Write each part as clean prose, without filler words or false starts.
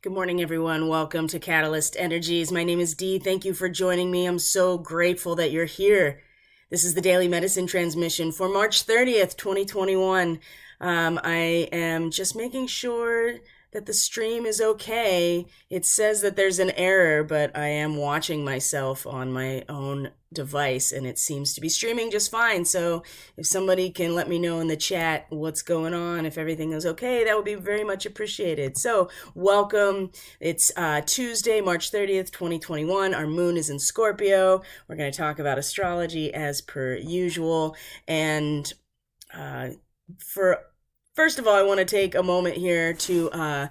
Good morning, everyone. Welcome to Catalyst Energies. My name is Dee. Thank you for joining me. I'm so grateful that you're here. This is the Daily Medicine Transmission for March 30th, 2021. I am just making sure that the stream is okay. It says that there's an error, but I am watching myself on my own device and it seems to be streaming just fine. So if somebody can let me know in the chat what's going on, if everything is okay, that would be very much appreciated. So welcome. It's Tuesday, March 30th, 2021. Our moon is in Scorpio. We're going to talk about astrology as per usual. And First of all, I want to take a moment here to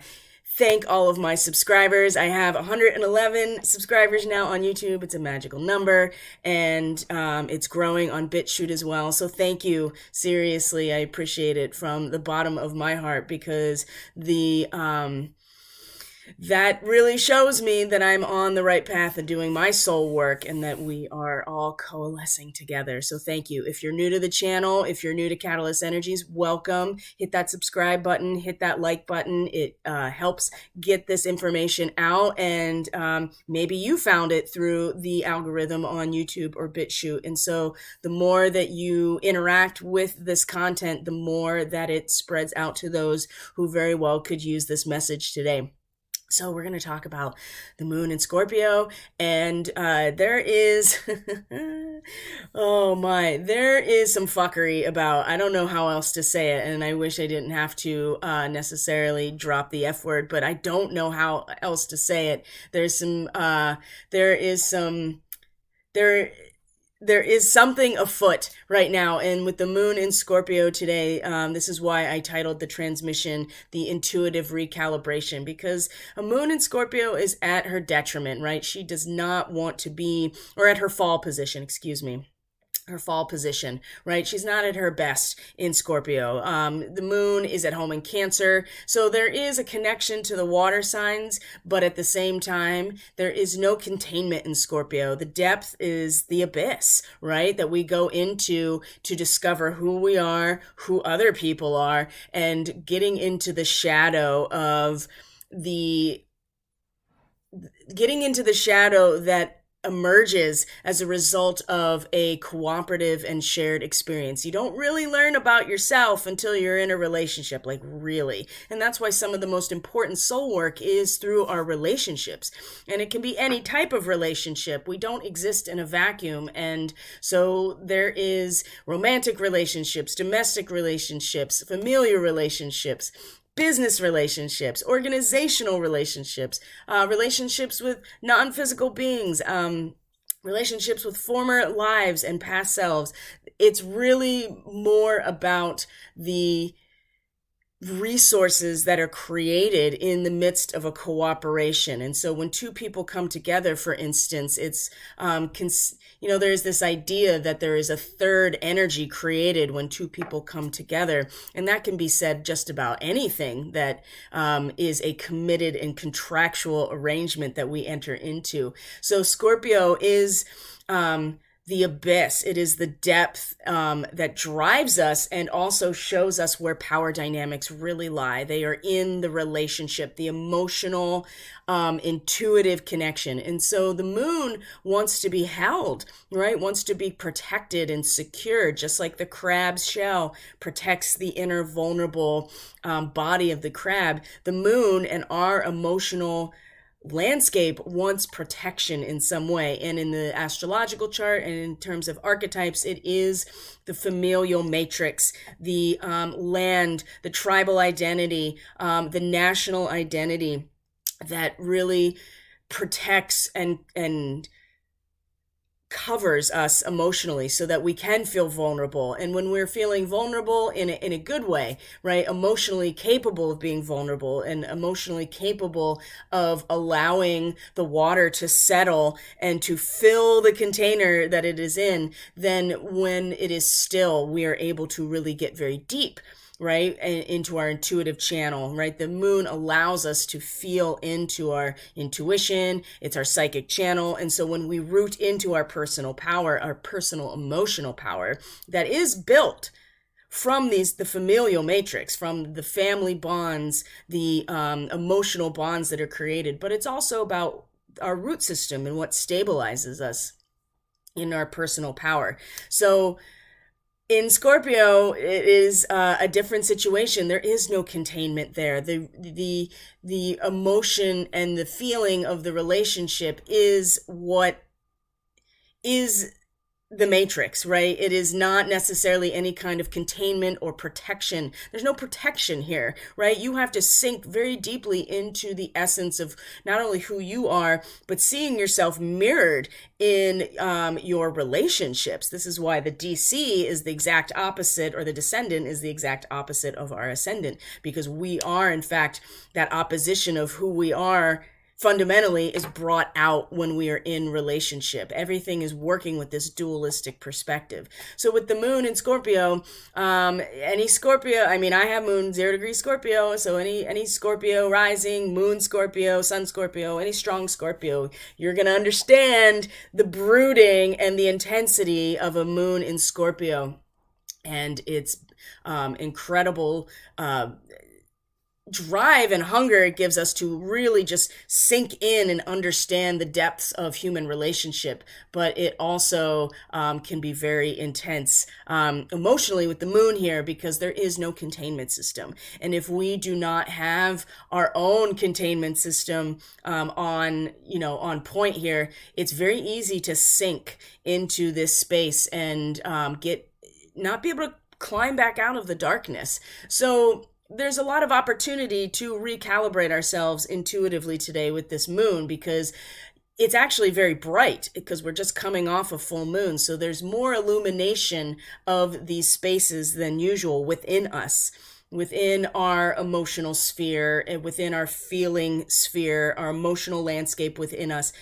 thank all of my subscribers. I have 111 subscribers now on YouTube. It's a magical number, and it's growing on BitChute as well. So thank you. Seriously, I appreciate it from the bottom of my heart, because that really shows me that I'm on the right path of doing my soul work and that we are all coalescing together. So thank you. If you're new to the channel, if you're new to Catalyst Energies, welcome. Hit that subscribe button, hit that like button. It helps get this information out, and maybe you found it through the algorithm on YouTube or BitChute. And so the more that you interact with this content, the more that it spreads out to those who very well could use this message today. So we're going to talk about the moon in Scorpio, and there is, there is some fuckery about, I don't know how else to say it, and I wish I didn't have to necessarily drop the F word, but I don't know how else to say it. There is something afoot right now, and with the moon in Scorpio today, this is why I titled the transmission The Intuitive Recalibration, because a moon in Scorpio is at her detriment, right? She does not want to be, or at her fall position, right? She's not at her best in Scorpio. The moon is at home in Cancer. So there is a connection to the water signs, but at the same time, there is no containment in Scorpio. The depth is the abyss, right? That we go into to discover who we are, who other people are, and getting into the shadow that emerges as a result of a cooperative and shared experience. You don't really learn about yourself until you're in a relationship, like really. And that's why some of the most important soul work is through our relationships. And it can be any type of relationship. We don't exist in a vacuum. And so there is romantic relationships, domestic relationships, familiar relationships, business relationships, organizational relationships, relationships with non-physical beings, relationships with former lives and past selves. It's really more about the resources that are created in the midst of a cooperation. And so when two people come together, for instance, it's, there's this idea that there is a third energy created when two people come together. And that can be said just about anything that is a committed and contractual arrangement that we enter into. So Scorpio is the abyss. It is the depth that drives us and also shows us where power dynamics really lie. They are in the relationship, the emotional, intuitive connection. And so the moon wants to be held, right? Wants to be protected and secured, just like the crab's shell protects the inner vulnerable body of the crab. The moon and our emotional landscape wants protection in some way. And in the astrological chart and in terms of archetypes, it is the familial matrix, the land, the tribal identity, the national identity that really protects and covers us emotionally so that we can feel vulnerable. And when we're feeling vulnerable in a good way, right, emotionally capable of being vulnerable and emotionally capable of allowing the water to settle and to fill the container that it is in, then when it is still, we are able to really get very deep, right, into our intuitive channel, right? The moon allows us to feel into our intuition. It's our psychic channel. And so when we root into our personal power, our personal emotional power that is built from the familial matrix, from the family bonds, the emotional bonds that are created, but it's also about our root system and what stabilizes us in our personal power. So in Scorpio, it is a different situation. There is no containment there. The emotion and the feeling of the relationship is what is the matrix, right? It is not necessarily any kind of containment or protection. There's no protection here, right? You have to sink very deeply into the essence of not only who you are, but seeing yourself mirrored in your relationships. This is why the DC is the exact opposite, or the descendant is the exact opposite of our ascendant, because we are, in fact, that opposition of who we are fundamentally is brought out when we are in relationship. Everything is working with this dualistic perspective. So with the moon in Scorpio, any Scorpio, I mean, I have moon 0 degree Scorpio, so any Scorpio rising, moon Scorpio, sun Scorpio, any strong Scorpio, you're going to understand the brooding and the intensity of a moon in Scorpio and its incredible drive and hunger it gives us to really just sink in and understand the depths of human relationship. But it also can be very intense emotionally with the moon here, because there is no containment system. And if we do not have our own containment system on point here, it's very easy to sink into this space and not be able to climb back out of the darkness. So there's a lot of opportunity to recalibrate ourselves intuitively today with this moon, because it's actually very bright, because we're just coming off a full moon. So there's more illumination of these spaces than usual within us, within our emotional sphere, and within our feeling sphere, our emotional landscape within us.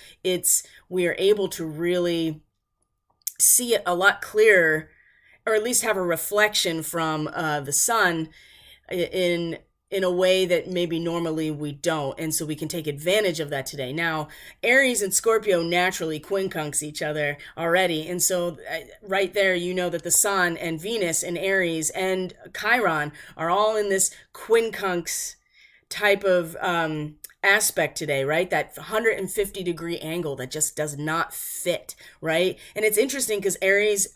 We are able to really see it a lot clearer, or at least have a reflection from the sun in a way that maybe normally we don't. And so we can take advantage of that today. Now, Aries and Scorpio naturally quincunx each other already. And so right there, you know that the sun and Venus and Aries and Chiron are all in this quincunx type of aspect today, right? That 150 degree angle that just does not fit, right? And it's interesting because Aries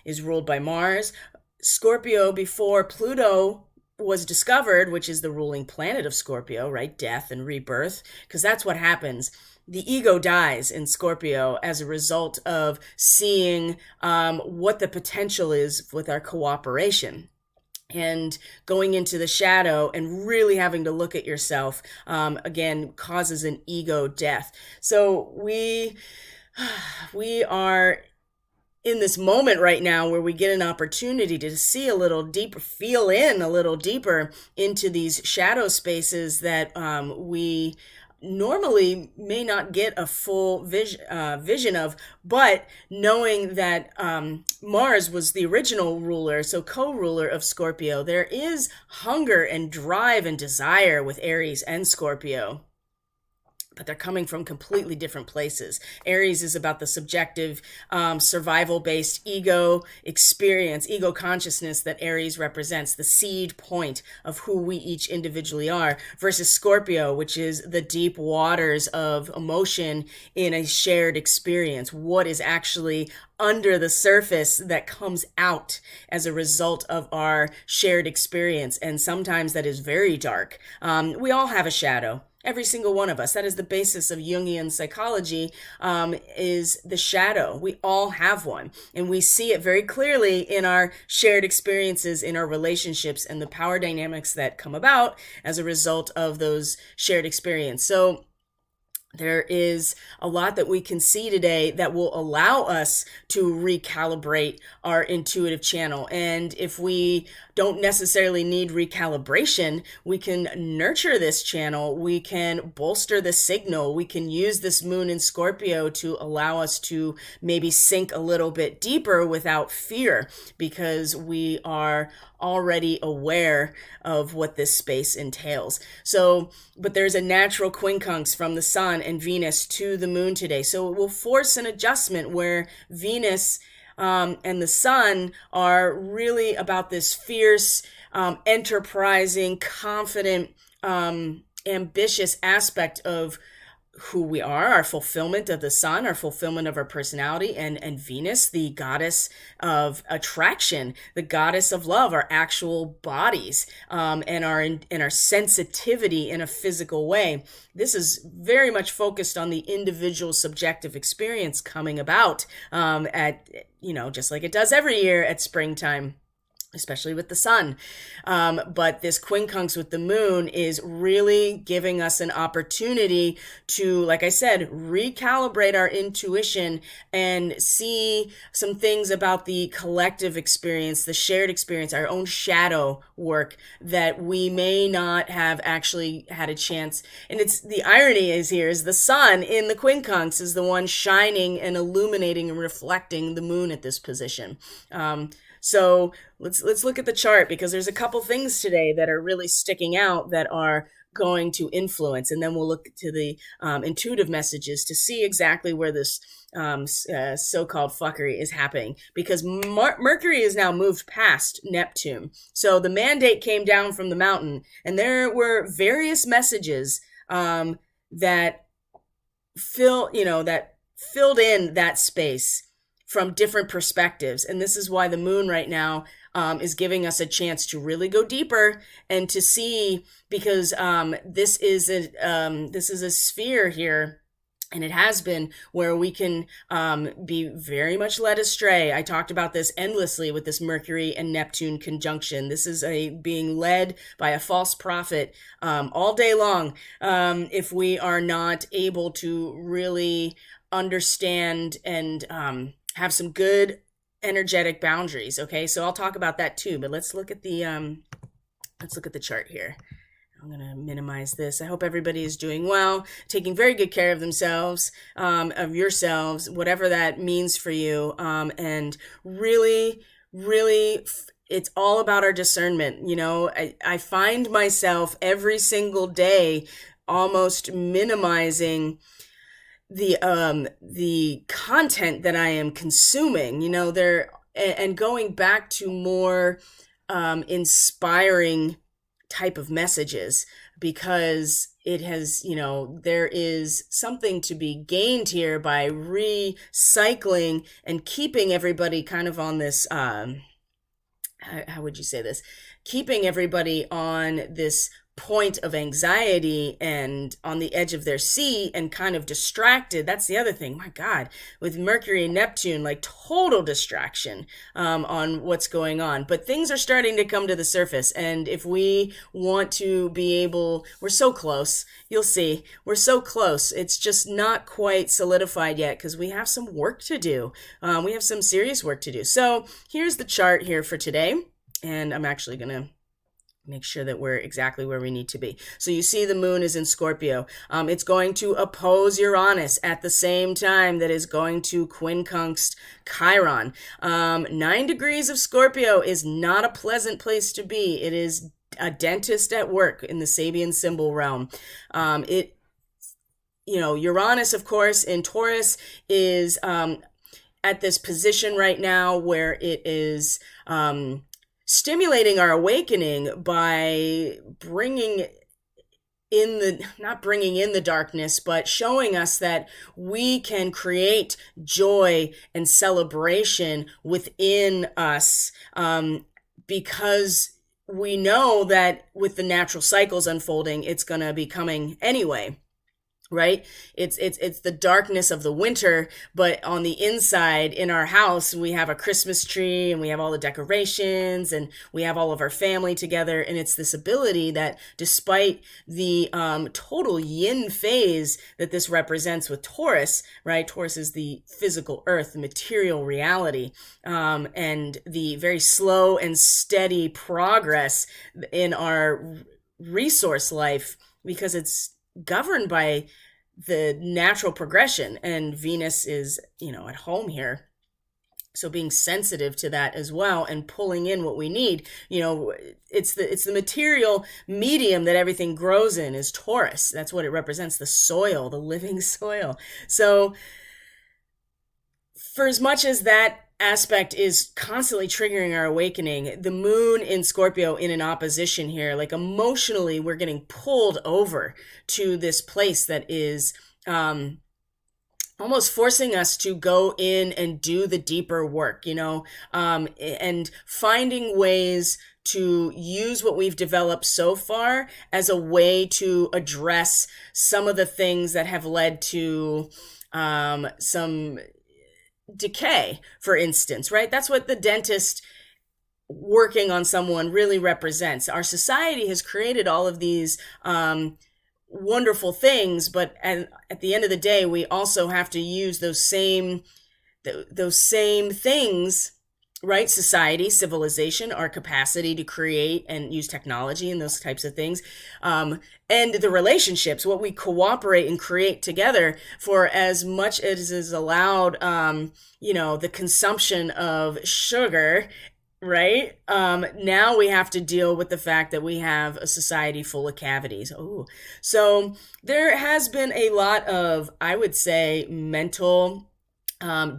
is ruled by Mars. Scorpio, before Pluto was discovered, which is the ruling planet of Scorpio, right? Death and rebirth, because that's what happens. The ego dies in Scorpio as a result of seeing what the potential is with our cooperation, and going into the shadow and really having to look at yourself, again, causes an ego death. So we are in this moment right now where we get an opportunity to see a little deeper, feel in a little deeper into these shadow spaces that we normally may not get a full vision of, but knowing that Mars was the original ruler, so co-ruler of Scorpio, there is hunger and drive and desire with Aries and Scorpio. But they're coming from completely different places. Aries is about the subjective, survival-based ego experience, ego consciousness that Aries represents, the seed point of who we each individually are, versus Scorpio, which is the deep waters of emotion in a shared experience. What is actually under the surface that comes out as a result of our shared experience. And sometimes that is very dark. We all have a shadow. Every single one of us. That is the basis of Jungian psychology, is the shadow. We all have one. And we see it very clearly in our shared experiences, in our relationships, and the power dynamics that come about as a result of those shared experiences. So there is a lot that we can see today that will allow us to recalibrate our intuitive channel. And if we don't necessarily need recalibration, we can nurture this channel. We can bolster the signal. We can use this moon in Scorpio to allow us to maybe sink a little bit deeper without fear, because we are already aware of what this space entails. So, but there's a natural quincunx from the sun and Venus to the moon today. So it will force an adjustment where Venus and the sun are really about this fierce, enterprising, confident, ambitious aspect of who we are, our fulfillment of the sun, our fulfillment of our personality, and Venus, the goddess of attraction, the goddess of love, our actual bodies, and our sensitivity in a physical way. This is very much focused on the individual subjective experience coming about at, just like it does every year at springtime, especially with the sun. But this quincunx with the moon is really giving us an opportunity to, like I said, recalibrate our intuition and see some things about the collective experience, the shared experience, our own shadow work that we may not have actually had a chance. And it's the irony is here is the sun in the quincunx is the one shining and illuminating and reflecting the moon at this position. So let's look at the chart, because there's a couple things today that are really sticking out that are going to influence, and then we'll look to the intuitive messages to see exactly where this so-called fuckery is happening, because Mercury is now moved past Neptune. So the mandate came down from the mountain, and there were various messages that filled in that space from different perspectives. And this is why the moon right now is giving us a chance to really go deeper and to see, because this is a sphere here, and it has been, where we can be very much led astray. I talked about this endlessly with this Mercury and Neptune conjunction. This is being led by a false prophet all day long if we are not able to really understand and have some good energetic boundaries. Okay, so I'll talk about that too, but let's look at the chart here. I'm going to minimize this. I hope everybody is doing well, taking very good care of themselves, of yourselves, whatever that means for you. And really, it's all about our discernment. I find myself every single day almost minimizing the content that I am consuming, and going back to more inspiring type of messages, because it has, there is something to be gained here by recycling and keeping everybody kind of on this, how would you say this? Keeping everybody on this point of anxiety and on the edge of their seat and kind of distracted. That's the other thing. My God, with Mercury and Neptune, like total distraction on what's going on. But things are starting to come to the surface. And if we want to be able, we're so close. You'll see, we're so close. It's just not quite solidified yet because we have some work to do. We have some serious work to do. So here's the chart here for today. And I'm actually going to make sure that we're exactly where we need to be. So you see the moon is in Scorpio. It's going to oppose Uranus at the same time that is going to quincunx Chiron. 9 degrees of Scorpio is not a pleasant place to be. It is a dentist at work in the Sabian symbol realm. Uranus, of course, in Taurus is at this position right now where it is stimulating our awakening by not bringing in the darkness, but showing us that we can create joy and celebration within us, because we know that with the natural cycles unfolding, it's going to be coming anyway. Right? It's the darkness of the winter, but on the inside in our house, we have a Christmas tree and we have all the decorations and we have all of our family together. And it's this ability that despite the total yin phase that this represents with Taurus, right? Taurus is the physical earth, the material reality, and the very slow and steady progress in our resource life, because it's governed by the natural progression, and Venus is, at home here. So being sensitive to that as well and pulling in what we need, it's the material medium that everything grows in is Taurus. That's what it represents, the soil, the living soil. So for as much as that aspect is constantly triggering our awakening. The moon in Scorpio in an opposition here, like emotionally, we're getting pulled over to this place that is almost forcing us to go in and do the deeper work, and finding ways to use what we've developed so far as a way to address some of the things that have led to some decay, for instance, right? That's what the dentist working on someone really represents. Our society has created all of these wonderful things, but at the end of the day, we also have to use those same things, right? Society, civilization, our capacity to create and use technology and those types of things, and the relationships, what we cooperate and create together, for as much as is allowed, the consumption of sugar, right? Now we have to deal with the fact that we have a society full of cavities. Oh, so there has been a lot of, I would say, mental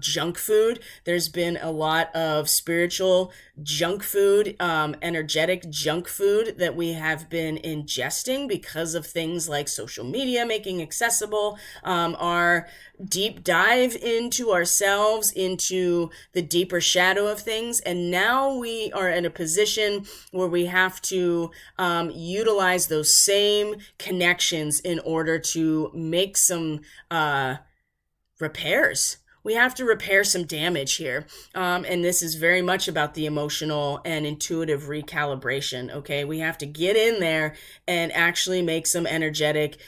junk food. There's been a lot of spiritual junk food, energetic junk food that we have been ingesting because of things like social media making accessible our deep dive into ourselves, into the deeper shadow of things. And now we are in a position where we have to utilize those same connections in order to make some repairs. We have to repair some damage here. And this is very much about the emotional and intuitive recalibration. Okay. We have to get in there and actually make some energetic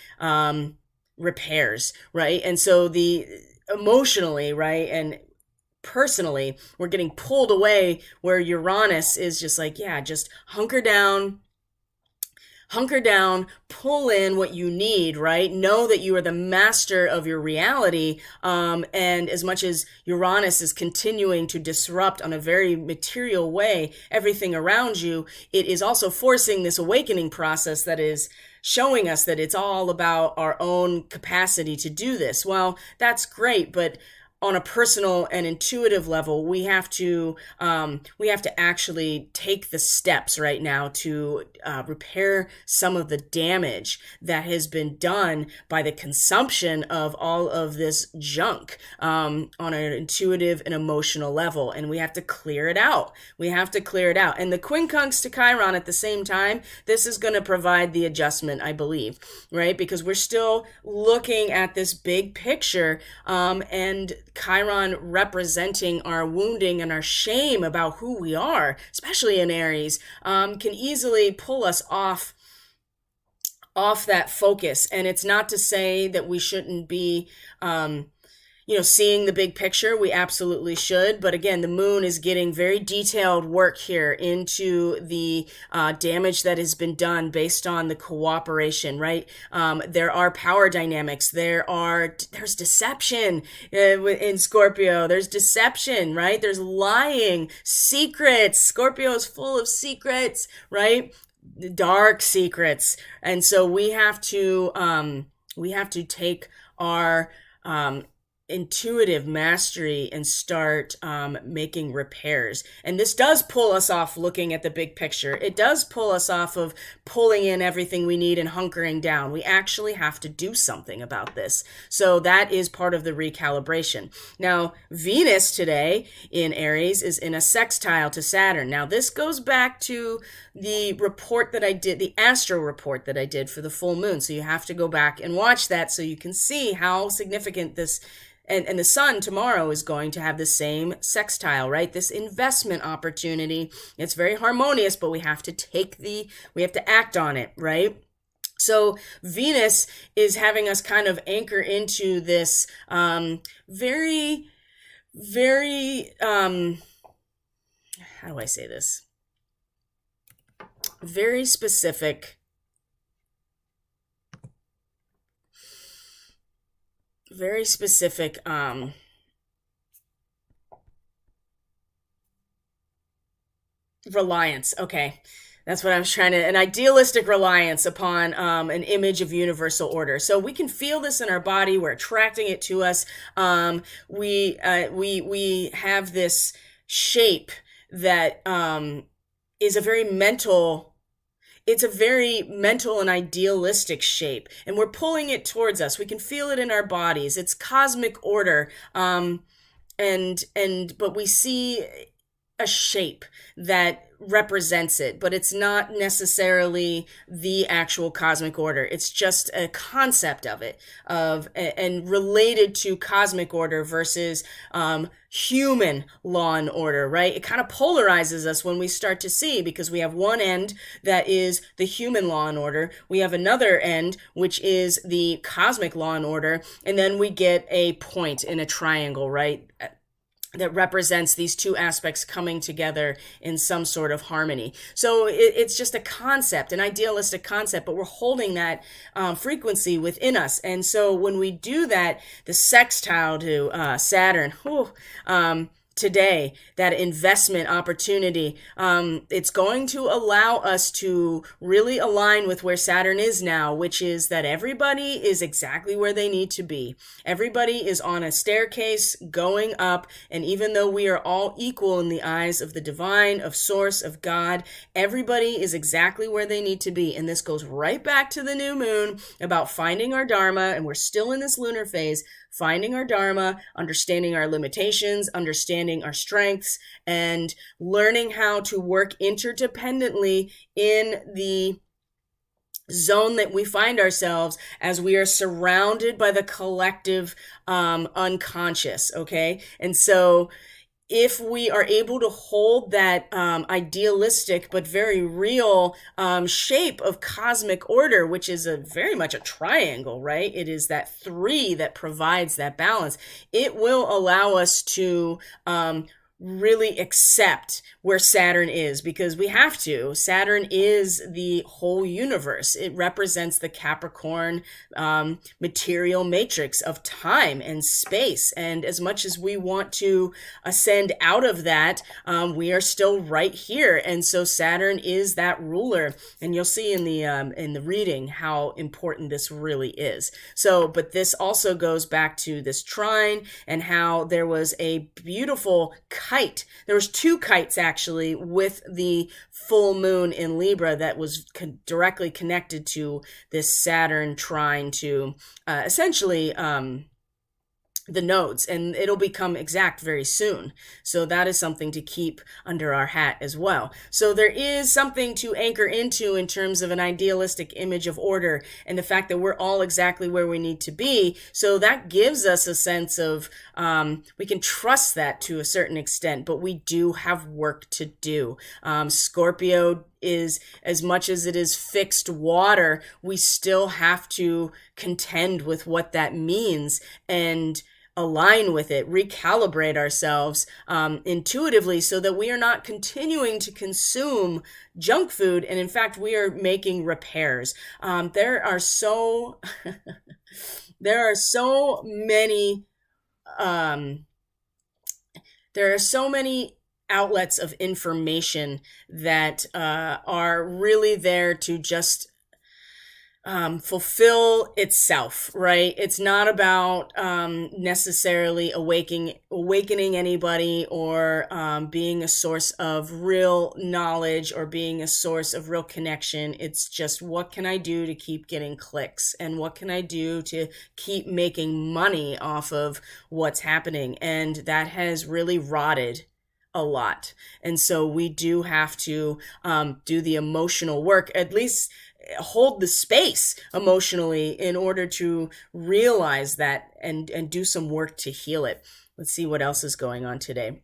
repairs, right? And so the emotionally, right, and personally, we're getting pulled away where Uranus is just like, yeah, just hunker down, pull in what you need, right? Know that you are the master of your reality. And as much as Uranus is continuing to disrupt on a very material way everything around you, it is also forcing this awakening process that is showing us that it's all about our own capacity to do this. Well, that's great, but on a personal and intuitive level, we have to actually take the steps right now to repair some of the damage that has been done by the consumption of all of this junk on an intuitive and emotional level, and we have to clear it out. And the quincunx to Chiron at the same time, this is going to provide the adjustment, I believe, right? Because we're still looking at this big picture, and Chiron representing our wounding and our shame about who we are, especially in Aries, can easily pull us off that focus. And it's not to say that we shouldn't be seeing the big picture. We absolutely should. But again, the moon is getting very detailed work here into the damage that has been done based on the cooperation, right? There are power dynamics. There's deception in Scorpio. There's deception, right? There's lying, secrets. Scorpio is full of secrets, right? Dark secrets. And so we have to take our intuitive mastery and start making repairs. And this does pull us off looking at the big picture. It does pull us off of pulling in everything we need and hunkering down. We actually have to do something about this. So that is part of the recalibration. Now, Venus today in Aries is in a sextile to Saturn. Now, this goes back to the report that I did, the astro report that I did for the full moon. So you have to go back and watch that so you can see how significant this. And the sun tomorrow is going to have the same sextile, right? This investment opportunity. It's very harmonious, but we have to act on it, right? So Venus is having us kind of anchor into this very, very, how do I say this? Very specific reliance. Okay. That's what I was trying to, an idealistic reliance upon an image of universal order. So we can feel this in our body. We're attracting it to us. We have this shape that is a very mental. It's a very mental and idealistic shape, and we're pulling it towards us. We can feel it in our bodies. It's cosmic order, but we see a shape that represents it, but it's not necessarily the actual cosmic order. It's just a concept of it, and related to cosmic order versus human law and order, right? It kind of polarizes us when we start to see, because we have one end that is the human law and order, we have another end which is the cosmic law and order, and then we get a point in a triangle, right, that represents these two aspects coming together in some sort of harmony. So it's just a concept, an idealistic concept, but we're holding that frequency within us. And so when we do that, the sextile to Saturn, today, that investment opportunity, it's going to allow us to really align with where Saturn is now, which is that everybody is exactly where they need to be. Everybody is on a staircase going up, and even though we are all equal in the eyes of the divine, of source, of God, everybody is exactly where they need to be. And this goes right back to the new moon about finding our Dharma, and we're still in this lunar phase, finding our Dharma, understanding our limitations, understanding our strengths, and learning how to work interdependently in the zone that we find ourselves as we are surrounded by the collective unconscious, okay? And so if we are able to hold that idealistic but very real shape of cosmic order, which is very much a triangle, right? It is that three that provides that balance. It will allow us to really accept where Saturn is, because we have to. Saturn is the whole universe. It represents the Capricorn material matrix of time and space. And as much as we want to ascend out of that, we are still right here. And so Saturn is that ruler. And you'll see in the reading how important this really is. So, but this also goes back to this trine and how there was a beautiful kite. There was two kites actually with the full moon in Libra that was directly connected to this Saturn trine to essentially the nodes, and it'll become exact very soon. So that is something to keep under our hat as well. So there is something to anchor into in terms of an idealistic image of order and the fact that we're all exactly where we need to be. So that gives us a sense of, we can trust that to a certain extent, but we do have work to do. Scorpio is, as much as it is fixed water, we still have to contend with what that means and align with it, recalibrate ourselves intuitively so that we are not continuing to consume junk food. And in fact, we are making repairs. There are so many outlets of information that are really there to just fulfill itself, right? It's not about necessarily awakening anybody or being a source of real knowledge or being a source of real connection. It's just, what can I do to keep getting clicks, and what can I do to keep making money off of what's happening? And that has really rotted a lot. And so we do have to do the emotional work, at least hold the space emotionally in order to realize that and do some work to heal it. Let's see what else is going on today.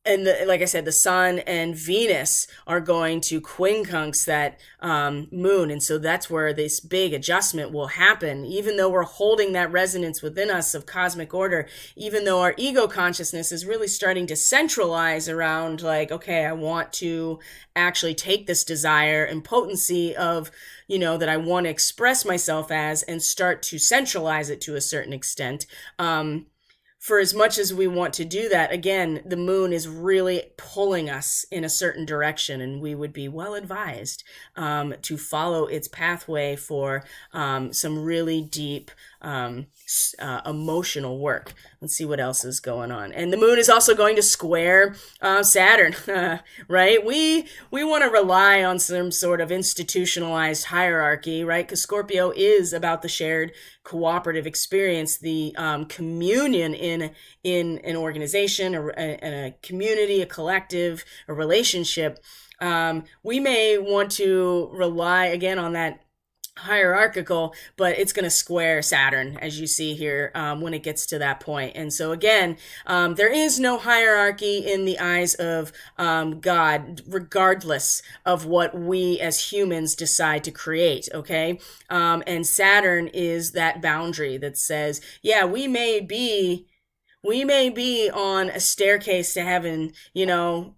Like I said, the Sun and Venus are going to quincunx that moon. And so that's where this big adjustment will happen. Even though we're holding that resonance within us of cosmic order, even though our ego consciousness is really starting to centralize around like, okay, I want to actually take this desire and potency of, that I want to express myself as and start to centralize it to a certain extent. for as much as we want to do that, again, the moon is really pulling us in a certain direction, and we would be well advised to follow its pathway for some really deep emotional work. Let's see what else is going on. And the moon is also going to square Saturn, right? We want to rely on some sort of institutionalized hierarchy, right? Because Scorpio is about the shared cooperative experience, the communion in an organization, a community, a collective, a relationship. We may want to rely again on that hierarchical, but it's going to square Saturn, as you see here, when it gets to that point. And so again, there is no hierarchy in the eyes of God, regardless of what we as humans decide to create, okay? And Saturn is that boundary that says, yeah, we may be on a staircase to heaven, and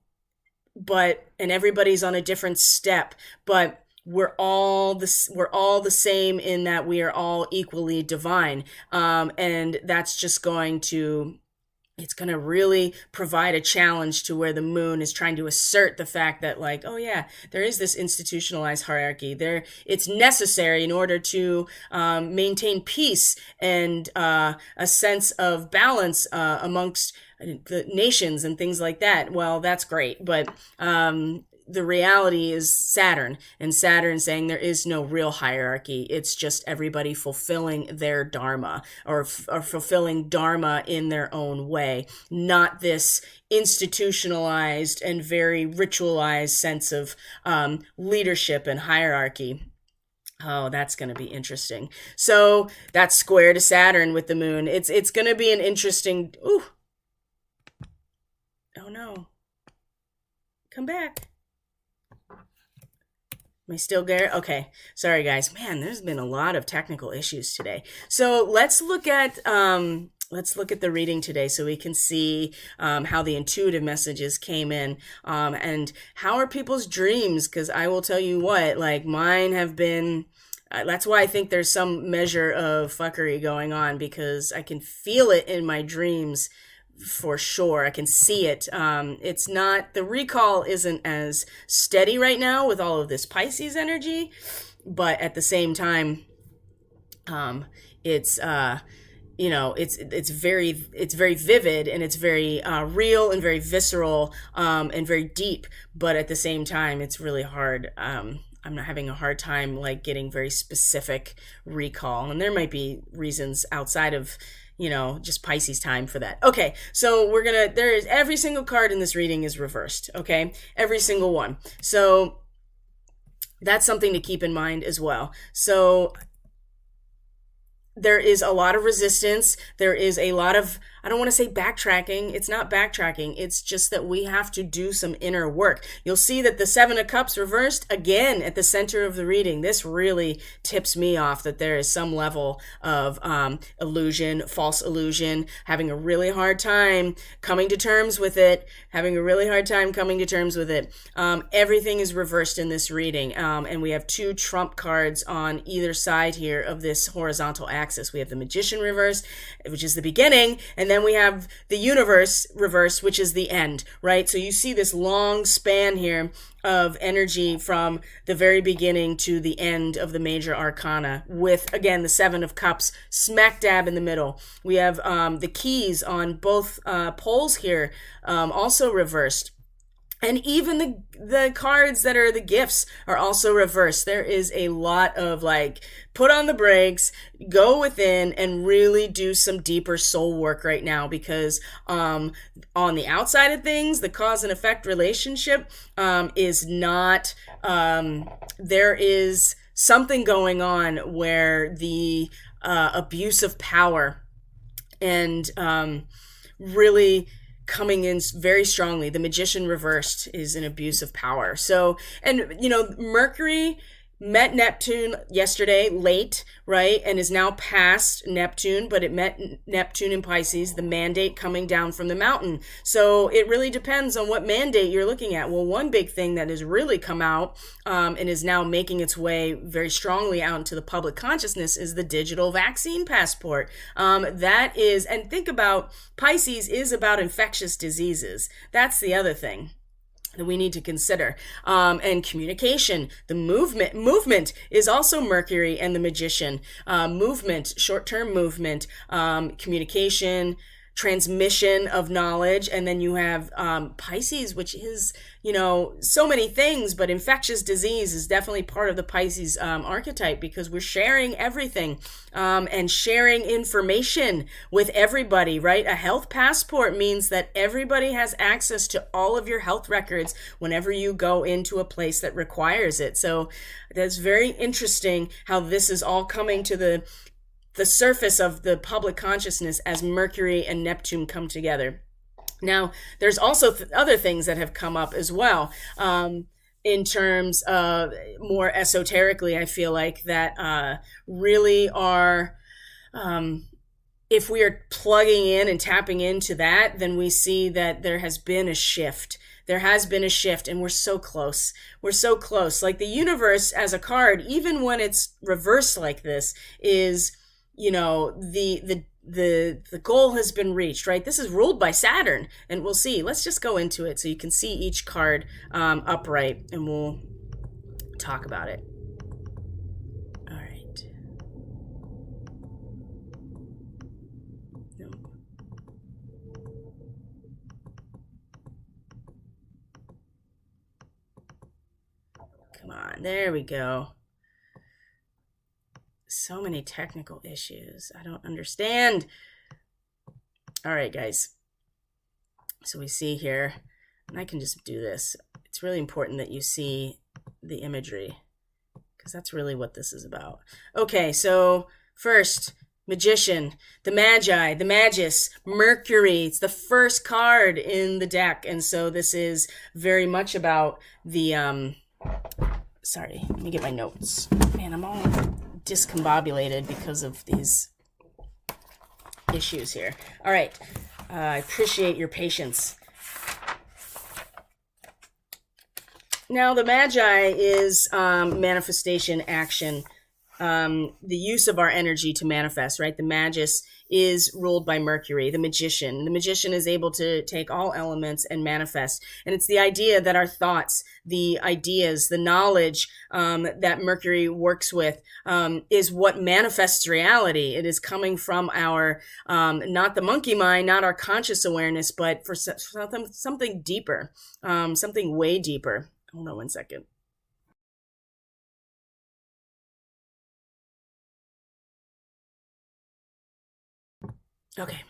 everybody's on a different step, but we're all the same in that we are all equally divine. And that's just it's going to really provide a challenge to where the moon is trying to assert the fact that, like, oh yeah, there is this institutionalized hierarchy there. It's necessary in order to maintain peace and a sense of balance amongst the nations and things like that. Well, that's great, but the reality is Saturn, and Saturn saying there is no real hierarchy. It's just everybody fulfilling their dharma or fulfilling dharma in their own way, not this institutionalized and very ritualized sense of leadership and hierarchy. Oh, that's going to be interesting. So that's square to Saturn with the moon. It's going to be an interesting. Ooh. Oh no. Come back. Am I still there? Okay. Sorry, guys. Man, there's been a lot of technical issues today. So let's look at the reading today so we can see how the intuitive messages came in and how are people's dreams, because I will tell you what, like mine have been. That's why I think there's some measure of fuckery going on, because I can feel it in my dreams. For sure. I can see it. It's not, the recall isn't as steady right now with all of this Pisces energy, but at the same time, it's very vivid, and it's very real and very visceral and very deep, but at the same time, it's really hard. I'm not having a hard time like getting very specific recall, and there might be reasons outside of just Pisces time for that. Okay, so there is every single card in this reading is reversed, okay? Every single one. So that's something to keep in mind as well. So there is a lot of resistance. There is a lot of, I don't want to say backtracking. It's not backtracking. It's just that we have to do some inner work. You'll see that the Seven of Cups reversed again at the center of the reading. This really tips me off that there is some level of illusion, false illusion, having a really hard time coming to terms with it, Everything is reversed in this reading. And we have two trump cards on either side here of this horizontal axis. We have the Magician reversed, which is the beginning, and then we have the Universe reversed, which is the end, right? So you see this long span here of energy from the very beginning to the end of the major arcana, with, again, the Seven of Cups smack dab in the middle. We have the keys on both poles here also reversed. And even the cards that are the gifts are also reversed. There is a lot of like, put on the brakes, go within, and really do some deeper soul work right now, because on the outside of things, the cause and effect relationship is not, there is something going on where the abuse of power and really coming in very strongly. The Magician reversed is an abuse of power. So, and Mercury met Neptune yesterday late, right? And is now past Neptune, but it met Neptune in Pisces, the mandate coming down from the mountain. So it really depends on what mandate you're looking at. Well, one big thing that has really come out and is now making its way very strongly out into the public consciousness is the digital vaccine passport. That is, and think about Pisces is about infectious diseases. That's the other thing that we need to consider. And communication, the movement is also Mercury and the Magician. Movement, short-term movement, communication, transmission of knowledge, and then you have Pisces, which is, so many things, but infectious disease is definitely part of the Pisces archetype, because we're sharing everything and sharing information with everybody, right? A health passport means that everybody has access to all of your health records whenever you go into a place that requires it. So that's very interesting how this is all coming to the surface of the public consciousness as Mercury and Neptune come together. Now, there's also other things that have come up as well. In terms of more esoterically, I feel like that really are, if we are plugging in and tapping into that, then we see that there has been a shift. There has been a shift, and we're so close. We're so close. Like the universe as a card, even when it's reversed like this, is, the goal has been reached, right? This is ruled by Saturn, and we'll see. Let's just go into it so you can see each card upright, and we'll talk about it. All right. No. Come on, there we go. So many technical issues. I don't understand. All right, guys. So we see here, and I can just do this. It's really important that you see the imagery, because that's really what this is about. Okay, so first, Magician, the Magi, the Magus, Mercury. It's the first card in the deck, and so this is very much about the, sorry, let me get my notes. Man, I'm all discombobulated because of these issues here. All right. I appreciate your patience. Now, the Magi is manifestation, action, the use of our energy to manifest, right? The Magus is ruled by Mercury, the Magician. The Magician is able to take all elements and manifest. And it's the idea that our thoughts, the ideas, the knowledge that Mercury works with is what manifests reality. It is coming from our, not the monkey mind, not our conscious awareness, but for something deeper, something way deeper. Hold on one second. Okay.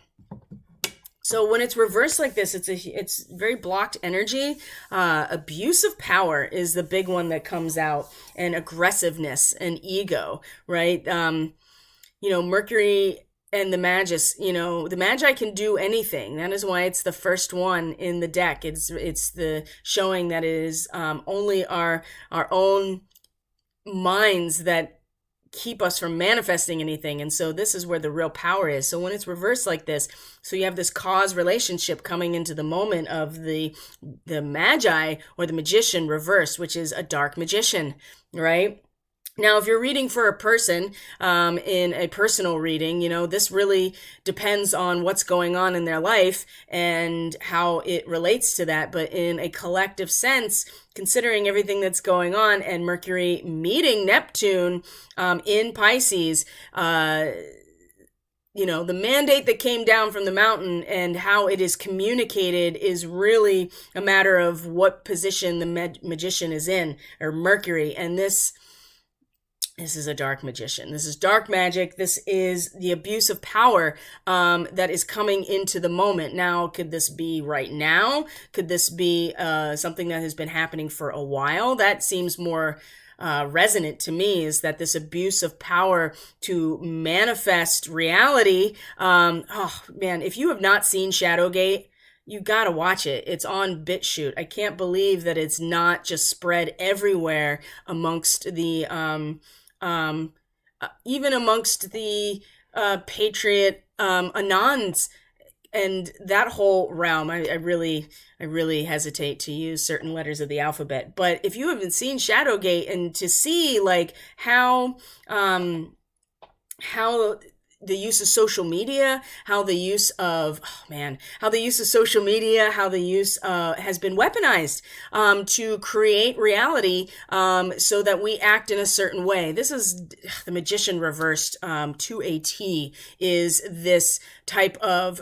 So when it's reversed like this, it's very blocked energy. Abuse of power is the big one that comes out, and aggressiveness and ego, right? Mercury and the Magus, the Magi can do anything. That is why it's the first one in the deck. It's the showing that it is only our own minds that keep us from manifesting anything. And so this is where the real power is. So when it's reversed like this, so you have this cause relationship coming into the moment of the Magi or the Magician reversed, which is a dark magician, right? Now, if you're reading for a person in a personal reading, this really depends on what's going on in their life and how it relates to that. But in a collective sense, considering everything that's going on and Mercury meeting Neptune in Pisces, the mandate that came down from the mountain and how it is communicated is really a matter of what position the magician is in, or Mercury. And this is a dark magician. This is dark magic. This is the abuse of power that is coming into the moment. Now, could this be right now? Could this be something that has been happening for a while? That seems more resonant to me, is that this abuse of power to manifest reality. Oh man, if you have not seen Shadowgate, you gotta watch it. It's on BitChute. I can't believe that it's not just spread everywhere amongst the even amongst the Patriot Anons and that whole realm. I really hesitate to use certain letters of the alphabet. But if you haven't seen Shadowgate, and to see like how the use of social media, how the use of social media, how the use has been weaponized to create reality so that we act in a certain way. This is the magician reversed to a T, is this type of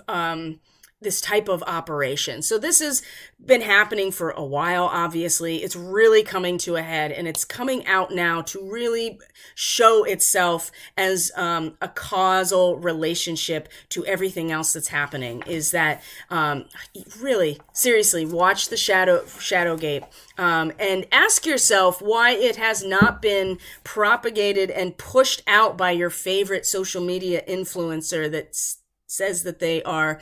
operation. So this has been happening for a while, obviously. It's really coming to a head, and it's coming out now to really show itself as a causal relationship to everything else that's happening. Is that really, seriously, watch the Shadowgate and ask yourself why it has not been propagated and pushed out by your favorite social media influencer that says that they are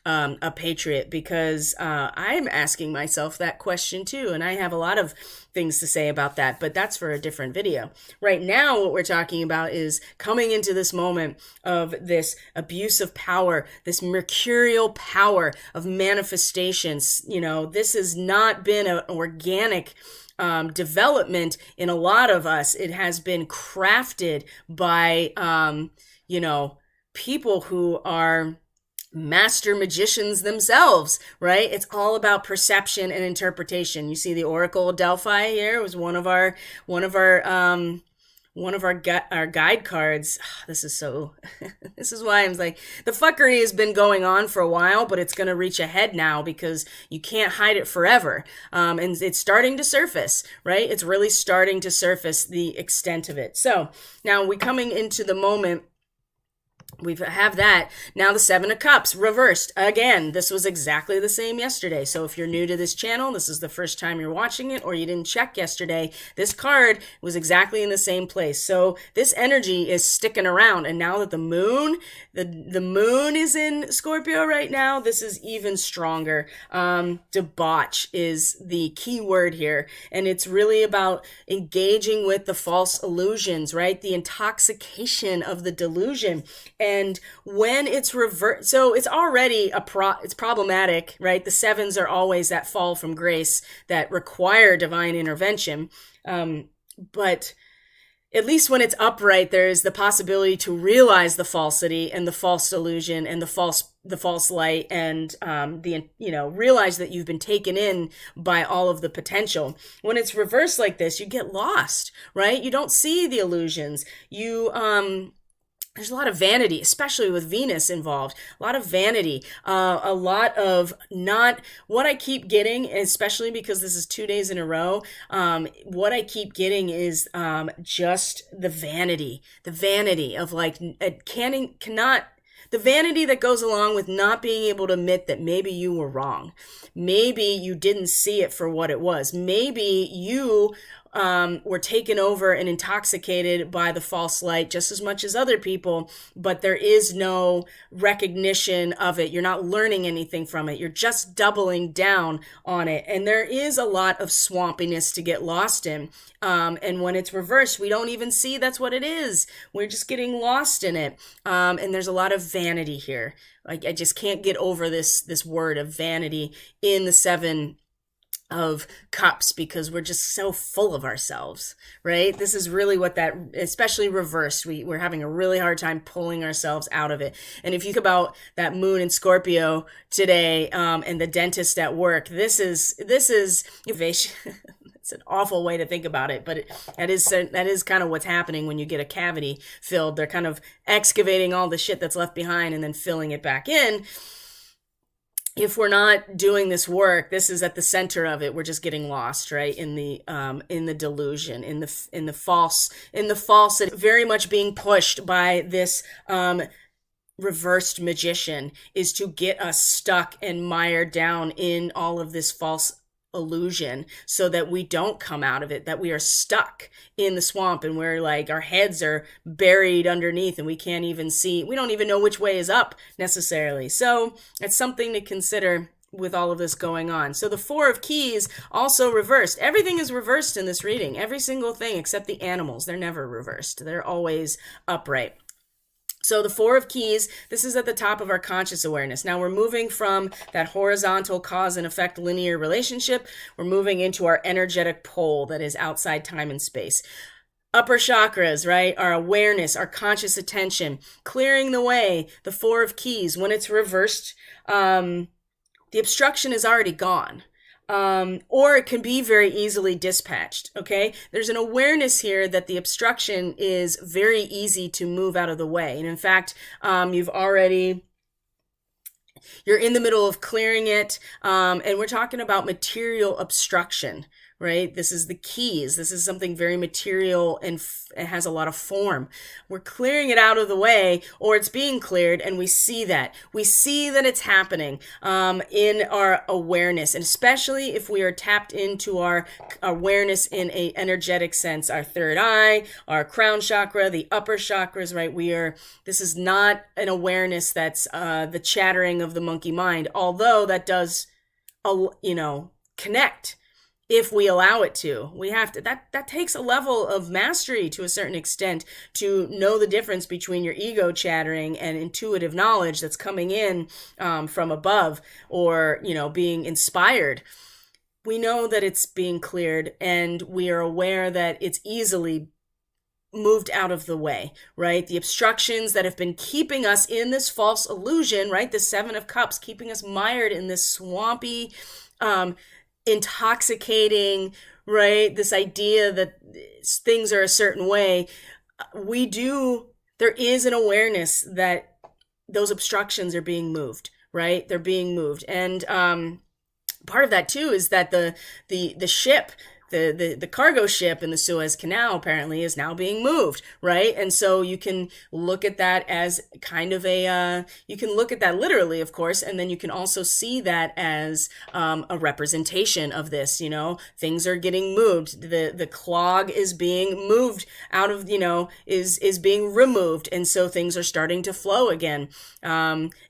a patriot, because I'm asking myself that question too, and I have a lot of things to say about that, but that's for a different video. Right now, what we're talking about is coming into this moment of this abuse of power, this mercurial power of manifestations. You know, this has not been an organic development in a lot of us. It has been crafted by, people who are master magicians themselves, right? It's all about perception and interpretation. You see the Oracle of Delphi here. It was one of our guide cards. This is so, this is why I'm like, the fuckery has been going on for a while, but it's going to reach a head now because you can't hide it forever. And it's starting to surface, right? It's really starting to surface the extent of it. So now we're coming into the moment. We have that. Now the Seven of Cups reversed. Again, this was exactly the same yesterday. So if you're new to this channel, this is the first time you're watching it, or you didn't check yesterday, this card was exactly in the same place. So this energy is sticking around. And now that the moon is in Scorpio right now, this is even stronger. Debauch is the key word here. And it's really about engaging with the false illusions, right? The intoxication of the delusion. And when it's reversed, so it's already it's problematic, right? The sevens are always that fall from grace that require divine intervention. But at least when it's upright, there's the possibility to realize the falsity and the false illusion and the false light, and realize that you've been taken in by all of the potential. When it's reversed like this, you get lost, right? You don't see the illusions. There's a lot of vanity, especially with Venus involved. A lot of vanity, a lot of not what I keep getting, especially because this is 2 days in a row. What I keep getting is just the vanity of like the vanity that goes along with not being able to admit that maybe you were wrong. Maybe you didn't see it for what it was. Maybe you were taken over and intoxicated by the false light just as much as other people, but there is no recognition of it. You're not learning anything from it. You're just doubling down on it. And there is a lot of swampiness to get lost in. And when it's reversed, we don't even see that's what it is. We're just getting lost in it. And there's a lot of vanity here. Like, I just can't get over this word of vanity in the Seven of Cups, because we're just so full of ourselves, right? This is really what that, especially reversed, we're having a really hard time pulling ourselves out of it. And if you think about that moon in Scorpio today, and the dentist at work, this is innovation. It's an awful way to think about it, but that is kind of what's happening when you get a cavity filled. They're kind of excavating all the shit that's left behind and then filling it back in. If we're not doing this work, this is at the center of it. We're just getting lost, right? In the delusion, in the false, very much being pushed by this, reversed magician, is to get us stuck and mired down in all of this false illusion so that we don't come out of it, that we are stuck in the swamp and we're like, our heads are buried underneath and we can't even see, we don't even know which way is up necessarily. So it's something to consider with all of this going on. So the Four of Keys also reversed. Everything is reversed in this reading. Every single thing except the animals. They're never reversed. They're always upright. So the Four of Keys, this is at the top of our conscious awareness. Now we're moving from that horizontal cause and effect linear relationship. We're moving into our energetic pole that is outside time and space. Upper chakras, right? Our awareness, our conscious attention, clearing the way, the Four of Keys. When it's reversed, the obstruction is already gone. Or it can be very easily dispatched, okay? There's an awareness here that the obstruction is very easy to move out of the way. And in fact, you're in the middle of clearing it, and we're talking about material obstruction, right? This is the keys. This is something very material and it has a lot of form. We're clearing it out of the way, or it's being cleared, and we see that. We see that it's happening in our awareness, and especially if we are tapped into our awareness in a energetic sense, our third eye, our crown chakra, the upper chakras, right? This is not an awareness that's the chattering of the monkey mind, although that does, connect. If we allow it to, we have to, that takes a level of mastery to a certain extent to know the difference between your ego chattering and intuitive knowledge that's coming in from above, or, being inspired. We know that it's being cleared, and we are aware that it's easily moved out of the way, right? The obstructions that have been keeping us in this false illusion, right? The Seven of Cups, keeping us mired in this swampy, intoxicating, right? This idea that things are a certain way. There is an awareness that those obstructions are being moved, right? They're being moved. And part of that too is that the ship, the cargo ship in the Suez Canal apparently is now being moved, right? And so you can look at that as kind of you can look at that literally, of course, and then you can also see that as a representation of this, things are getting moved. The clog is being moved out of, is being removed. And so things are starting to flow again.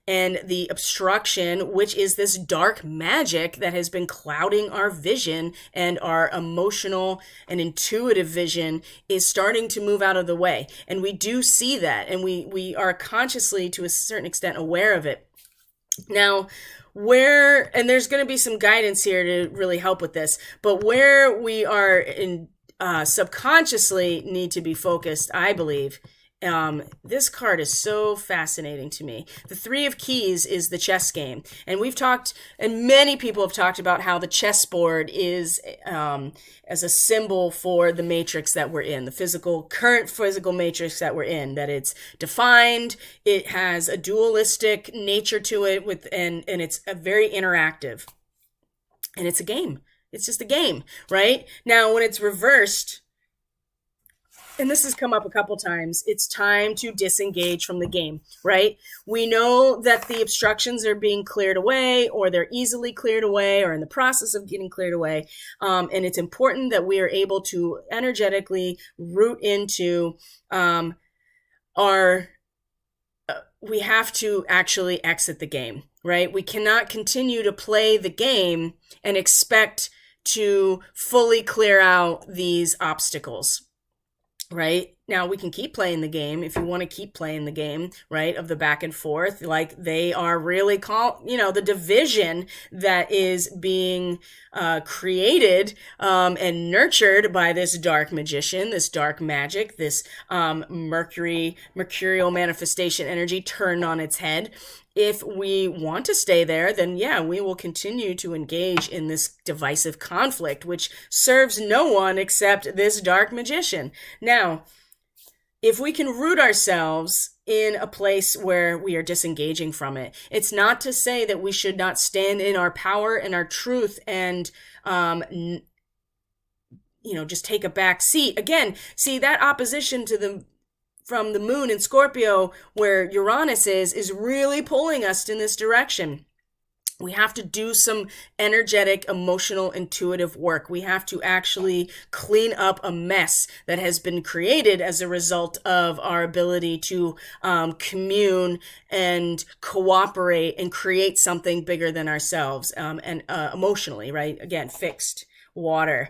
And the obstruction, which is this dark magic that has been clouding our vision and our emotional and intuitive vision, is starting to move out of the way. And we do see that, and we are consciously, to a certain extent, aware of it. Now, and there's going to be some guidance here to really help with this, but where we are subconsciously need to be focused, I believe. This card is so fascinating to me. The Three of Keys is the chess game. And we've talked, and many people have talked about how the chessboard is as a symbol for the matrix that we're in, the current physical matrix that we're in, that it's defined, it has a dualistic nature to it, and it's a very interactive. And it's a game. It's just a game, right? Now, when it's reversed, and this has come up a couple times, it's time to disengage from the game, right? We know that the obstructions are being cleared away, or they're easily cleared away, or in the process of getting cleared away. And it's important that we are able to energetically root into we have to actually exit the game, right? We cannot continue to play the game and expect to fully clear out these obstacles. Right? Now, we can keep playing the game if you want to keep playing the game, right, of the back and forth, like they are really the division that is being created and nurtured by this dark magician, this dark magic, this mercurial manifestation energy turned on its head. If we want to stay there, then yeah, we will continue to engage in this divisive conflict, which serves no one except this dark magician. Now, if we can root ourselves in a place where we are disengaging from it, it's not to say that we should not stand in our power and our truth and, just take a back seat. Again, see that opposition from the moon in Scorpio, where Uranus is really pulling us in this direction. We have to do some energetic, emotional, intuitive work. We have to actually clean up a mess that has been created as a result of our ability to commune and cooperate and create something bigger than ourselves, and emotionally, right? Again, fixed water.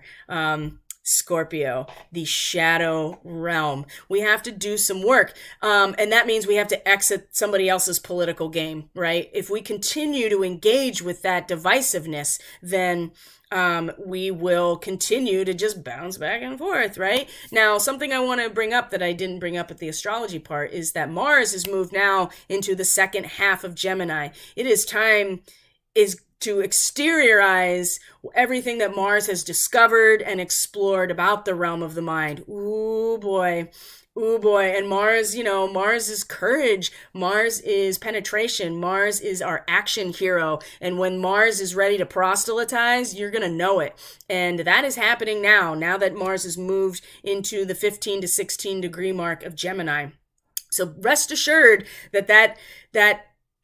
Scorpio, the shadow realm. We have to do some work. And that means we have to exit somebody else's political game, right? If we continue to engage with that divisiveness, then we will continue to just bounce back and forth, right? Now, something I want to bring up that I didn't bring up at the astrology part is that Mars has moved now into the second half of Gemini. It is time to exteriorize everything that Mars has discovered and explored about the realm of the mind. Ooh boy. Ooh boy. And Mars, Mars is courage. Mars is penetration. Mars is our action hero. And when Mars is ready to proselytize, you're going to know it. And that is happening now that Mars has moved into the 15 to 16 degree mark of Gemini. So rest assured that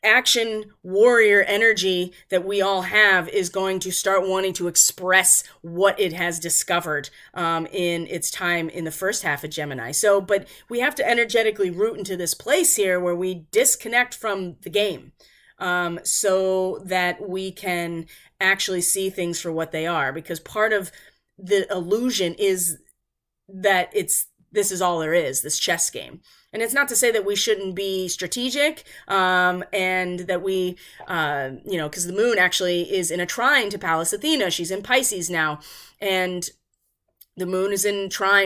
action warrior energy that we all have is going to start wanting to express what it has discovered in its time in the first half of Gemini. So, but we have to energetically root into this place here where we disconnect from the game, so that we can actually see things for what they are. Because part of the illusion is that this is all there is, this chess game. And it's not to say that we shouldn't be strategic, and that we, because the moon actually is in a trine to Pallas Athena. She's in Pisces now. And the moon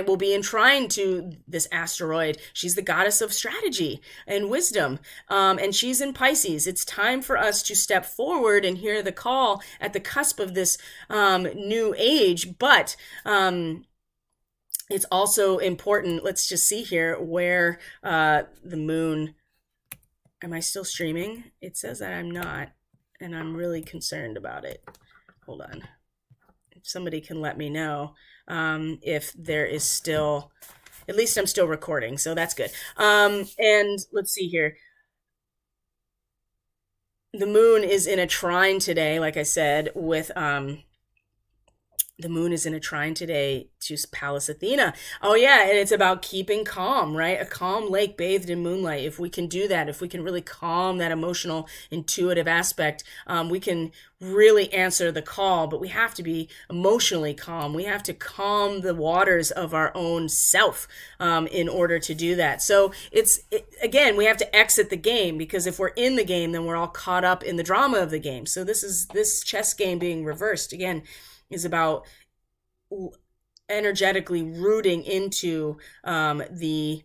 will be in trine to this asteroid. She's the goddess of strategy and wisdom. And she's in Pisces. It's time for us to step forward and hear the call at the cusp of this new age. But it's also important, let's just see here where the moon, am I still streaming? It says that I'm not, and I'm really concerned about it. Hold on. If somebody can let me know if there is still, at least I'm still recording, so that's good. And let's see here. The moon is in a trine today, like I said, with... the moon is in a trine today to Pallas Athena. Oh yeah, and it's about keeping calm, right? A calm lake bathed in moonlight. If we can do that, if we can really calm that emotional, intuitive aspect, we can really answer the call. But we have to be emotionally calm. We have to calm the waters of our own self in order to do that. So again, we have to exit the game, because if we're in the game, then we're all caught up in the drama of the game. So this chess game being reversed again is about energetically rooting into the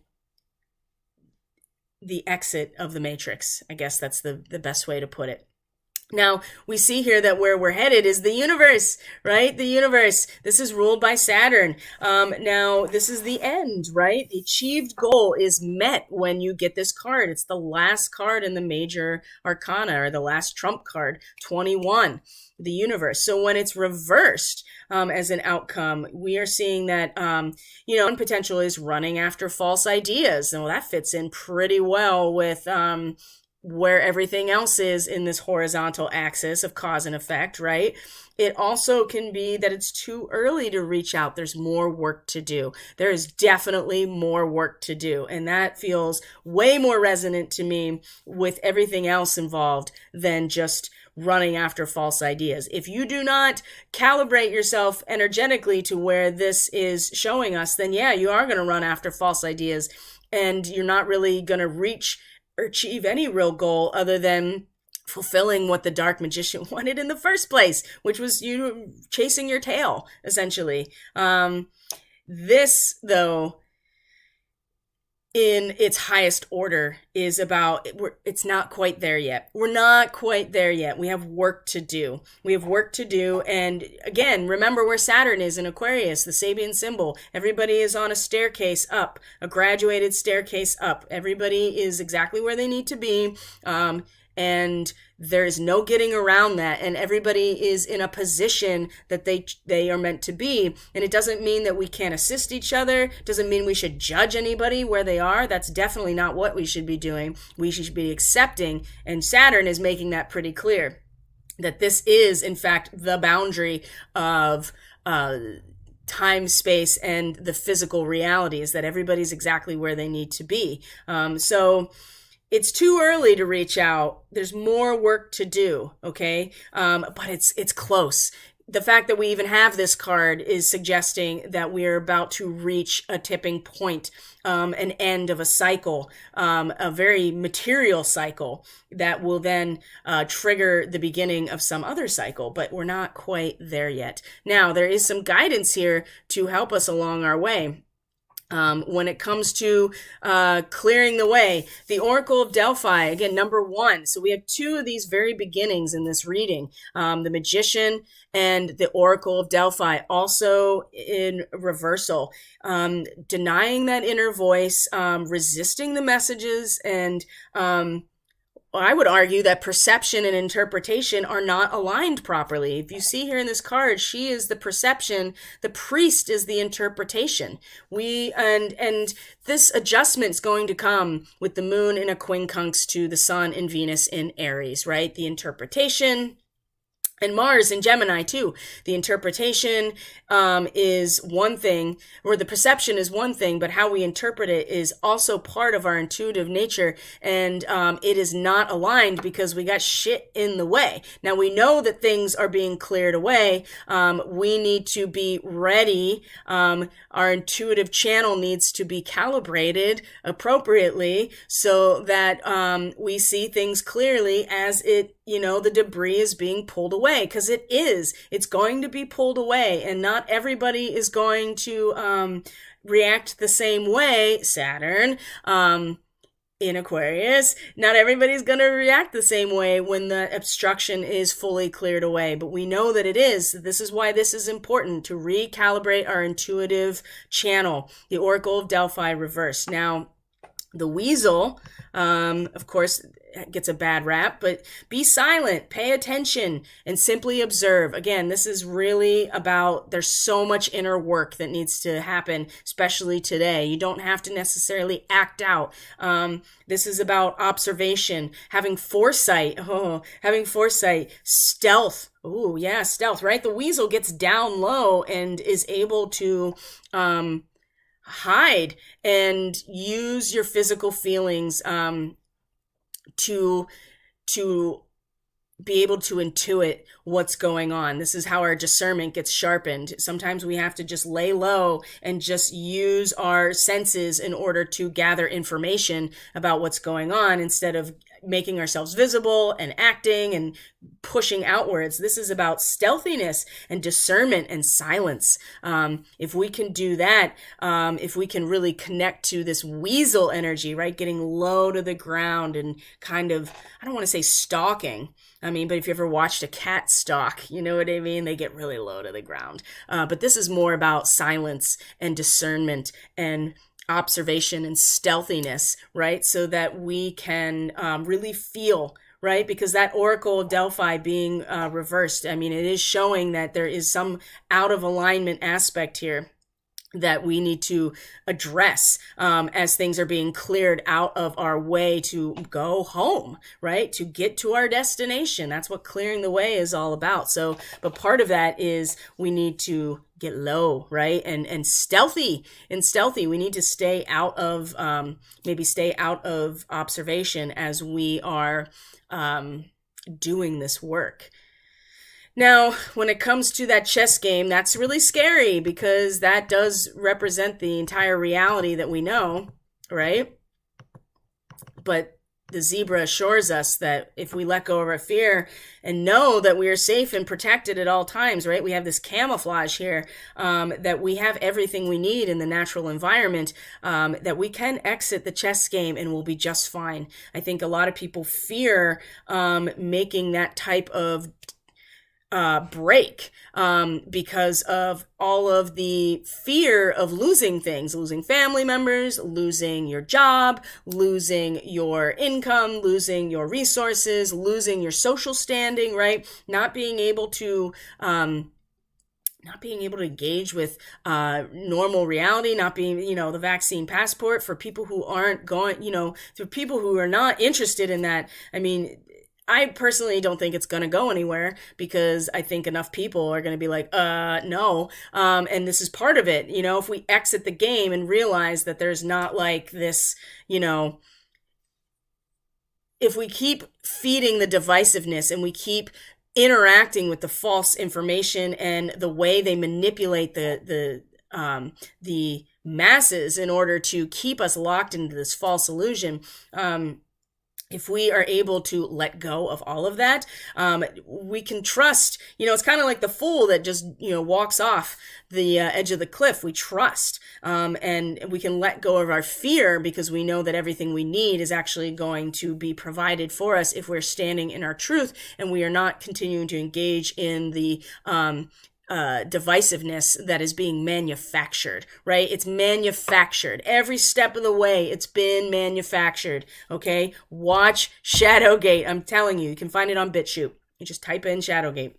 exit of the matrix. I guess that's the best way to put it. Now, we see here that where we're headed is the universe, right? The universe. This is ruled by Saturn. Now, this is the end, right? The achieved goal is met when you get this card. It's the last card in the major arcana, or the last trump card, 21, the universe. So when it's reversed as an outcome, we are seeing that, one potential is running after false ideas. And that fits in pretty well with where everything else is in this horizontal axis of cause and effect, right? It also can be that it's too early to reach out. There's more work to do. There is definitely more work to do. And that feels way more resonant to me with everything else involved than just running after false ideas. If you do not calibrate yourself energetically to where this is showing us, then yeah, you are going to run after false ideas, and you're not really going to reach or achieve any real goal other than fulfilling what the dark magician wanted in the first place, which was you chasing your tail, essentially. This, though, in its highest order, is about, it's not quite there yet. We're not quite there yet. We have work to do. We have work to do. And again, remember where Saturn is in Aquarius, the Sabian symbol. Everybody is on a staircase up, a graduated staircase up. Everybody is exactly where they need to be. And there's no getting around that. And everybody is in a position that they are meant to be. And it doesn't mean that we can't assist each other. Doesn't mean we should judge anybody where they are. That's definitely not what we should be doing. We should be accepting. And Saturn is making that pretty clear. that this is, in fact, the boundary of time, space, and the physical realities, that everybody's exactly where they need to be. So it's too early to reach out. There's more work to do, okay? But it's close. The fact that we even have this card is suggesting that we are about to reach a tipping point, an end of a cycle, a very material cycle that will then trigger the beginning of some other cycle, but we're not quite there yet. Now, there is some guidance here to help us along our way. When it comes to clearing the way, the Oracle of Delphi, again, number 1. So we have 2 of these very beginnings in this reading, the Magician and the Oracle of Delphi, also in reversal, denying that inner voice, resisting the messages, and I would argue that perception and interpretation are not aligned properly. If you see here in this card, she is the perception, the priest is the interpretation. And this adjustment is going to come with the moon in a quincunx to the sun and Venus in Aries, right? The interpretation, and Mars in Gemini too. The interpretation is one thing, or the perception is one thing, but how we interpret it is also part of our intuitive nature. And it is not aligned because we got shit in the way. Now we know that things are being cleared away. We need to be ready. Our intuitive channel needs to be calibrated appropriately so that we see things clearly as it, the debris is being pulled away, because it's going to be pulled away, and not everybody is going to react the same way. Saturn in Aquarius, not everybody's going to react the same way when the obstruction is fully cleared away, but we know that it is. This is why this is important, to recalibrate our intuitive channel. The Oracle of Delphi reverse. Now, the weasel, of course, gets a bad rap, but be silent, pay attention, and simply observe. Again, this is really about, there's so much inner work that needs to happen, especially today. You don't have to necessarily act out. This is about observation, having foresight, stealth. Ooh, yeah, stealth, right? The weasel gets down low and is able to hide and use your physical feelings to be able to intuit what's going on. This is how our discernment gets sharpened. Sometimes we have to just lay low and just use our senses in order to gather information about what's going on, instead of making ourselves visible and acting and pushing outwards. This is about stealthiness and discernment and silence. If we can do that, if we can really connect to this weasel energy, right? Getting low to the ground and kind of, I don't want to say stalking. But if you ever watched a cat stalk, you know what I mean? They get really low to the ground. But this is more about silence and discernment and observation and stealthiness, right? So that we can really feel, right? Because that Oracle of Delphi being reversed, it is showing that there is some out of alignment aspect here that we need to address as things are being cleared out of our way to go home, right? To get to our destination. That's what clearing the way is all about. So, but part of that is we need to get low, right? And stealthy. We need to stay out of, stay out of observation as we are doing this work. Now, when it comes to that chess game, that's really scary, because that does represent the entire reality that we know, right? But the zebra assures us that if we let go of our fear and know that we are safe and protected at all times, right? We have this camouflage here, that we have everything we need in the natural environment, that we can exit the chess game and we'll be just fine. I think a lot of people fear making that type of break because of all of the fear of losing things, losing family members, losing your job, losing your income, losing your resources, losing your social standing, right? Not being able to engage with normal reality, not being, the vaccine passport for people who aren't going, for people who are not interested in that. I personally don't think it's going to go anywhere, because I think enough people are going to be like, no. And this is part of it. If we exit the game and realize that there's not like this, if we keep feeding the divisiveness and we keep interacting with the false information and the way they manipulate the masses in order to keep us locked into this false illusion, if we are able to let go of all of that, we can trust. It's kind of like the fool that just walks off the edge of the cliff. We trust, and we can let go of our fear, because we know that everything we need is actually going to be provided for us if we're standing in our truth, and we are not continuing to engage in the divisiveness that is being manufactured, right? It's manufactured. Every step of the way, it's been manufactured, okay? Watch Shadowgate. I'm telling you, you can find it on BitChute. You just type in Shadowgate.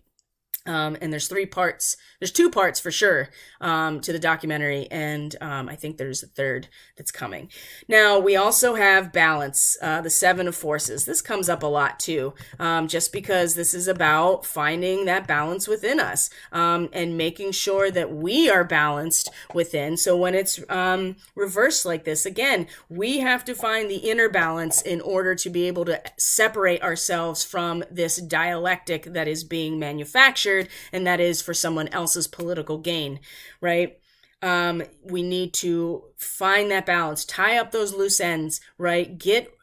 And there's 3 parts. There's 2 parts for sure to the documentary, and I think there's a 3rd that's coming. Now, we also have balance, the 7 of forces. This comes up a lot too, just because this is about finding that balance within us, and making sure that we are balanced within. So when it's reversed like this, again, we have to find the inner balance in order to be able to separate ourselves from this dialectic that is being manufactured, and that is for someone else's political gain, right? We need to find that balance, tie up those loose ends, right? Get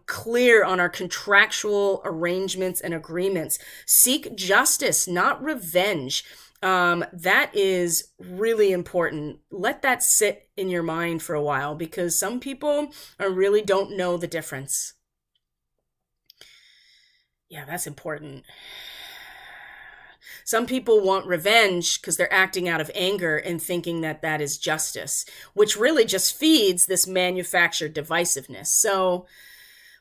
clear on our contractual arrangements and agreements. Seek justice, not revenge. That is really important. Let that sit in your mind for a while, because some people really don't know the difference. Yeah, that's important. Some people want revenge because they're acting out of anger and thinking that that is justice, which really just feeds this manufactured divisiveness. So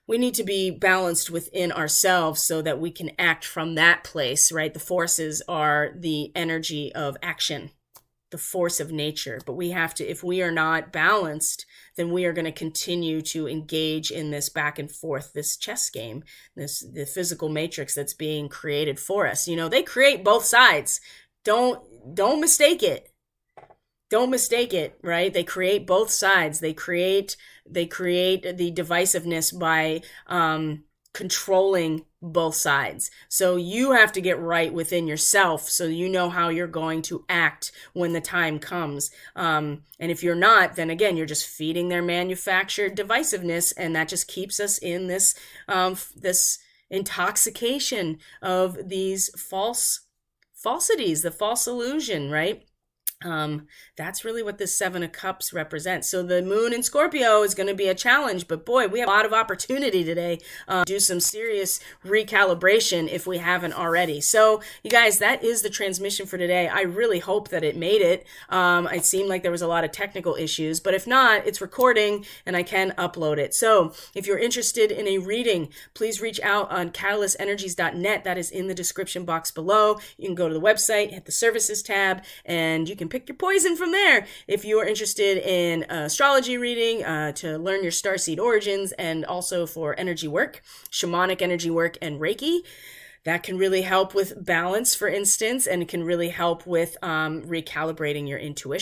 we need to be balanced within ourselves so that we can act from that place, right? The forces are the energy of action, the force of nature. But we have to, if we are not balanced, then we are going to continue to engage in this back and forth, this chess game, the physical matrix that's being created for us. They create both sides. Don't mistake it. Don't mistake it, right? They create both sides. They create the divisiveness by controlling both sides. So you have to get right within yourself so you know how you're going to act when the time comes. And if you're not, then again, you're just feeding their manufactured divisiveness, and that just keeps us in this this intoxication of these falsities, the false illusion, right? That's really what this 7 of Cups represents. So the moon in Scorpio is going to be a challenge, but boy, we have a lot of opportunity today to do some serious recalibration if we haven't already. So you guys, that is the transmission for today. I really hope that it made it. It seemed like there was a lot of technical issues, but if not, it's recording and I can upload it. So if you're interested in a reading, please reach out on catalystenergies.net. That is in the description box below. You can go to the website, hit the services tab, and you can pick your poison from there. If you are interested in astrology reading, to learn your starseed origins, and also for energy work, shamanic energy work, and Reiki, that can really help with balance, for instance, and it can really help with recalibrating your intuition.